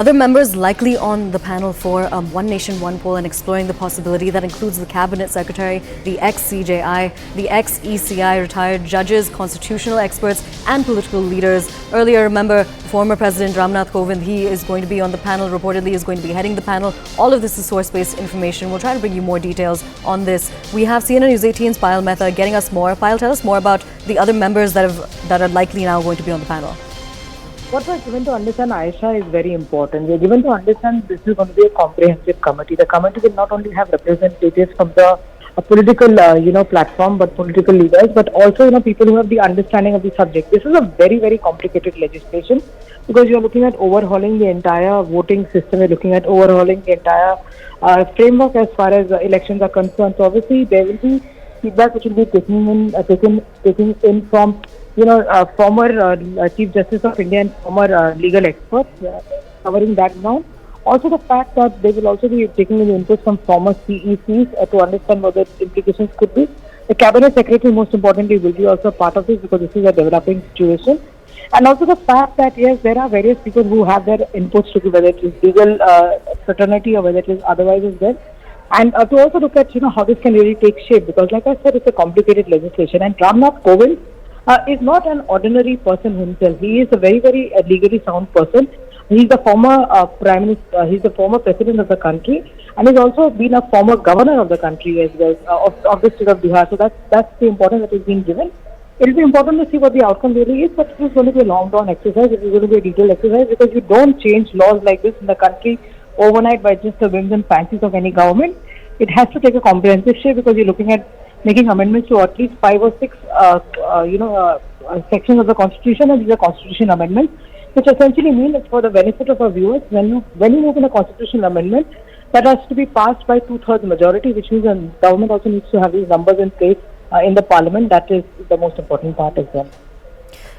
Other members likely on the panel for One Nation, One Poll and exploring the possibility that includes the Cabinet Secretary, the ex-CJI, the ex-ECI, retired judges, constitutional experts and political leaders. Earlier, remember, former President Ramnath Kovind, he is going to be on the panel, reportedly is going to be heading the panel. All of this is source-based information. We'll try to bring you more details on this. We have CNN News 18's Payal Mehta getting us more. Payal, tell us more about the other members that are likely now going to be on the panel. What we're given to understand, Aisha, is very important. We're given to understand this is going to be a comprehensive committee. The committee will not only have representatives from the political, platform, but political leaders, but also, people who have the understanding of the subject. This is a very, very complicated legislation because you're looking at overhauling the entire voting system. You're looking at overhauling the entire framework as far as elections are concerned. So obviously, there will be feedback which will be taken in from former Chief Justice of India and former legal experts covering that ground. Also the fact that they will also be taking the input from former CECs to understand what the implications could be. The Cabinet Secretary, most importantly, will be also part of this because this is a developing situation. And also the fact that, yes, there are various people who have their inputs to give, whether it is legal fraternity or whether it is otherwise as well. And to also look at, how this can really take shape because, like I said, it's a complicated legislation. And Ramnath Kovind is not an ordinary person himself. He is a very, very legally sound person. He's the former Prime Minister, he's the former President of the country, and he's also been a former Governor of the country as well, of the state of Bihar. So that's the importance that is being given. It will be important to see what the outcome really is, but it is going to be a long-term exercise. It is going to be a detailed exercise because you don't change laws like this in the country overnight by just the whims and fancies of any government. It has to take a comprehensive shape because you're looking at making amendments to at least 5 or 6, sections of the Constitution, and these are Constitution amendments, which essentially mean it's for the benefit of our viewers. When you move in a constitutional amendment, that has to be passed by 2/3 majority, which means the government also needs to have these numbers in place in the Parliament. That is the most important part as well.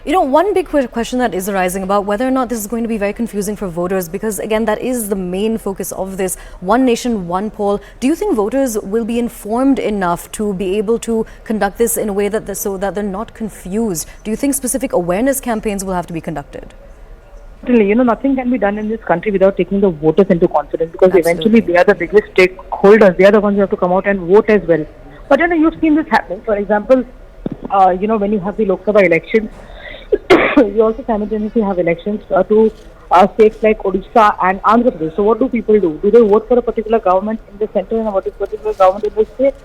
One big question that is arising about whether or not this is going to be very confusing for voters because, again, that is the main focus of this One Nation, One Poll. Do you think voters will be informed enough to be able to conduct this in a way so that they're not confused? Do you think specific awareness campaigns will have to be conducted? Certainly, nothing can be done in this country without taking the voters into confidence because Absolutely. Eventually they are the biggest stakeholders. They are the ones who have to come out and vote as well. But, you've seen this happen. For example, when you have the Lok Sabha elections, you also simultaneously have elections to states like Odisha and Andhra Pradesh. So what do people do? Do they vote for a particular government in the center and a particular government in the state?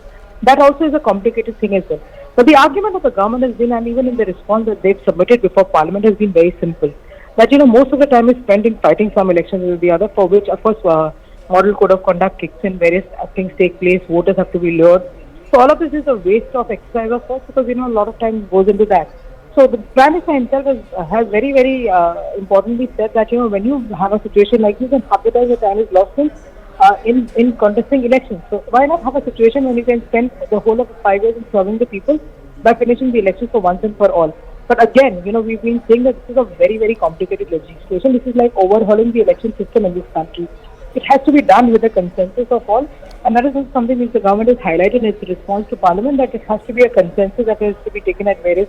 That also is a complicated thing as well. But the argument of the government has been, and even in the response that they've submitted before Parliament, has been very simple. That, most of the time is spent in fighting some elections with the other, for which, of course, model code of conduct kicks in, various things take place, voters have to be lured. So all of this is a waste of exercise, of course, because, a lot of time goes into that. So the Prime Minister himself has very, very importantly said that, when you have a situation like this, then half the time the time is lost in contesting elections. So why not have a situation when you can spend the whole of 5 years in serving the people by finishing the elections for once and for all? But again, we've been saying that this is a very, very complicated legislation. This is like overhauling the election system in this country. It has to be done with a consensus of all, and that is something which the government has highlighted in its response to Parliament, that it has to be a consensus that has to be taken at various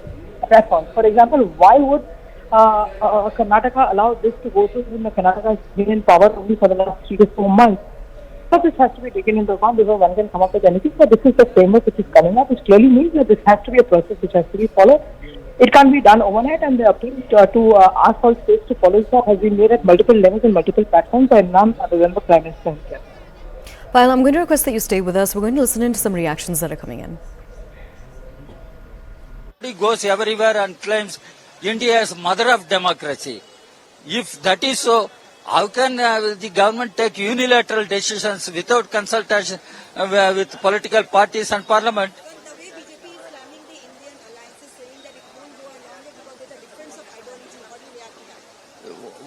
platforms. For example, why would Karnataka allow this to go through when Karnataka has been in power only for the last 3 to 4 months? So this has to be taken into account before one can come up with anything. But this is the framework which is coming up, which clearly means that this has to be a process which has to be followed. It can't be done overnight, and the appeal to ask all states to follow this up has been made at multiple levels and multiple platforms by none other than the Prime Minister himself. Payal, I'm going to request that you stay with us. We're going to listen into some reactions that are coming in. He goes everywhere and claims India is mother of democracy. If that is so, how can the government take unilateral decisions without consultation with political parties and parliament?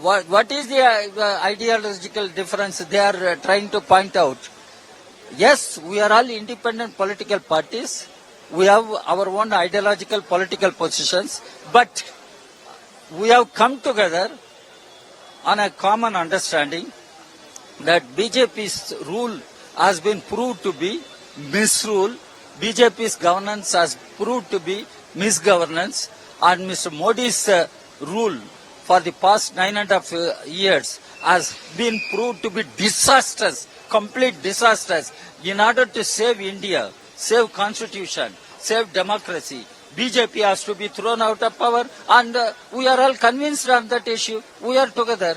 What is the ideological difference they are trying to point out? Yes, we are all independent political parties. We have our own ideological political positions, but we have come together on a common understanding that BJP's rule has been proved to be misrule. BJP's governance has proved to be misgovernance, and Mr. Modi's rule for the past 9.5 years has been proved to be disastrous, complete disastrous. In order to save India, save constitution, save democracy, BJP has to be thrown out of power, and we are all convinced on that issue. We are together.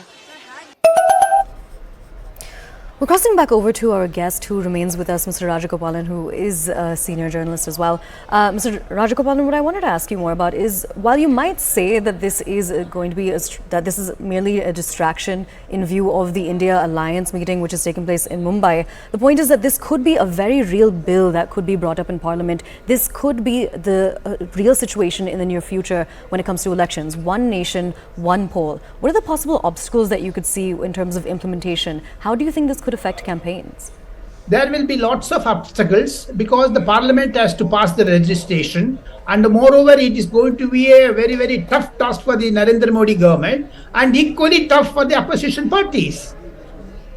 We're crossing back over to our guest who remains with us, Mr. Rajagopalan, who is a senior journalist as well. Mr. Rajagopalan, what I wanted to ask you more about is, while you might say that this is going to be that this is merely a distraction in view of the India Alliance meeting which is taking place in Mumbai, the point is that this could be a very real bill that could be brought up in Parliament. This could be the real situation in the near future when it comes to elections. One nation, one poll. What are the possible obstacles that you could see in terms of implementation? How do you think this could affect campaigns? There will be lots of obstacles because the parliament has to pass the legislation, and moreover it is going to be a very, very tough task for the Narendra Modi government and equally tough for the opposition parties.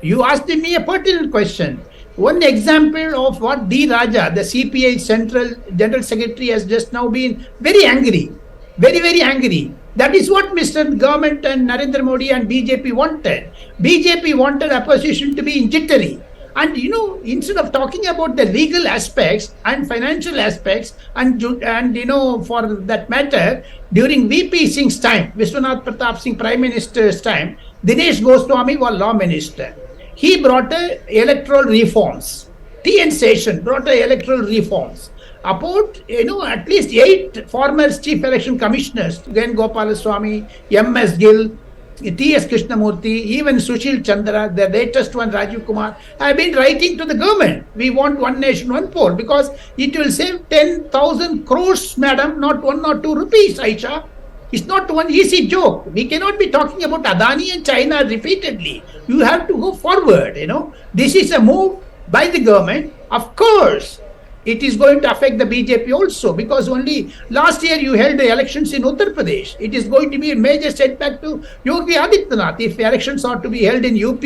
You asked me a pertinent question. One example of what D. Raja, the CPI Central General Secretary, has just now been very angry, very, very angry. That is what Mr. Government and Narendra Modi and BJP wanted. BJP wanted opposition to be jittery. And instead of talking about the legal aspects and financial aspects and for that matter, during VP Singh's time, Vishwanath Pratap Singh Prime Minister's time, Dinesh Goswami was law minister. He brought electoral reforms. T.N. Session brought electoral reforms. About at least 8 former chief election commissioners, Gen Gopalaswamy, M.S. Gill, T.S. Krishnamurthy, even Sushil Chandra, the latest one, Rajiv Kumar, have been writing to the government. We want one nation, one poll, because it will save 10,000 crores, madam, not 1 or 2 rupees, Aisha. It's not one easy joke. We cannot be talking about Adani and China repeatedly. You have to go forward, This is a move by the government. Of course, it is going to affect the BJP also, because only last year you held the elections in Uttar Pradesh. It is going to be a major setback to Yogi Adityanath if elections are to be held in UP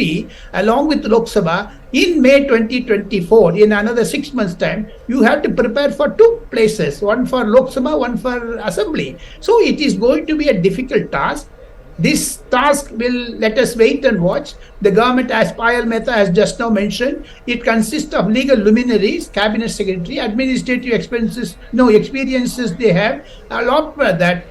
along with Lok Sabha in May 2024, in another 6 months' time. You have to prepare for 2 places, one for Lok Sabha, one for Assembly. So it is going to be a difficult task. This task will let us wait and watch. The government, as Payal Mehta has just now mentioned, it consists of legal luminaries, cabinet secretary, administrative experiences they have. Along with that,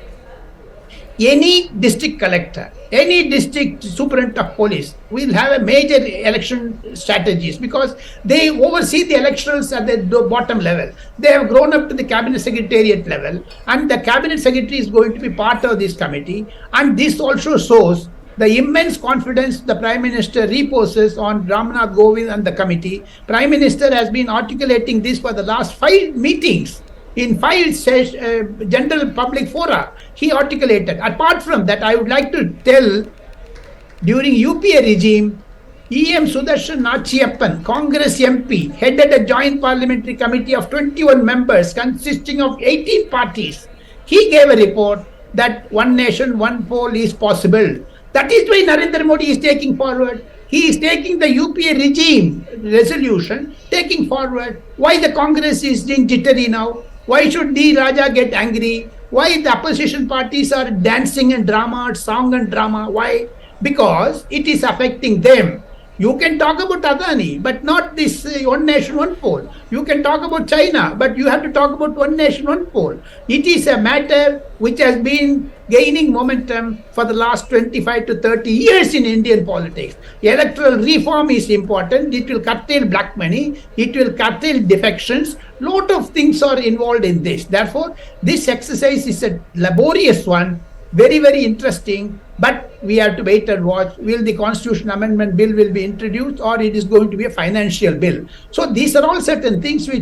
any district collector, any district superintendent of police will have a major election strategies, because they oversee the elections at the bottom level. They have grown up to the cabinet secretariat level, and the cabinet secretary is going to be part of this committee. And this also shows the immense confidence the Prime Minister reposes on Ramnath Kovind and the committee. Prime Minister has been articulating this for the last 5 meetings. In 5 general public fora, he articulated. Apart from that, I would like to tell, during UPA regime, E.M. Sudarshan Nachiyappan, Congress MP, headed a joint parliamentary committee of 21 members consisting of 18 parties. He gave a report that one nation, one poll is possible. That is why Narendra Modi is taking forward. He is taking the UPA regime resolution, taking forward. Why the Congress is being jittery now? Why should D. Raja get angry? Why the opposition parties are dancing and drama, song and drama? Why? Because it is affecting them. You can talk about Adani, but not this one nation, one poll. You can talk about China, but you have to talk about one nation, one poll. It is a matter which has been gaining momentum for the last 25 to 30 years in Indian politics. Electoral reform is important. It will curtail black money. It will curtail defections. Lot of things are involved in this. Therefore, this exercise is a laborious one, very, very interesting, but we have to wait and watch. Will the Constitution Amendment Bill will be introduced, or it is going to be a financial bill? So these are all certain things which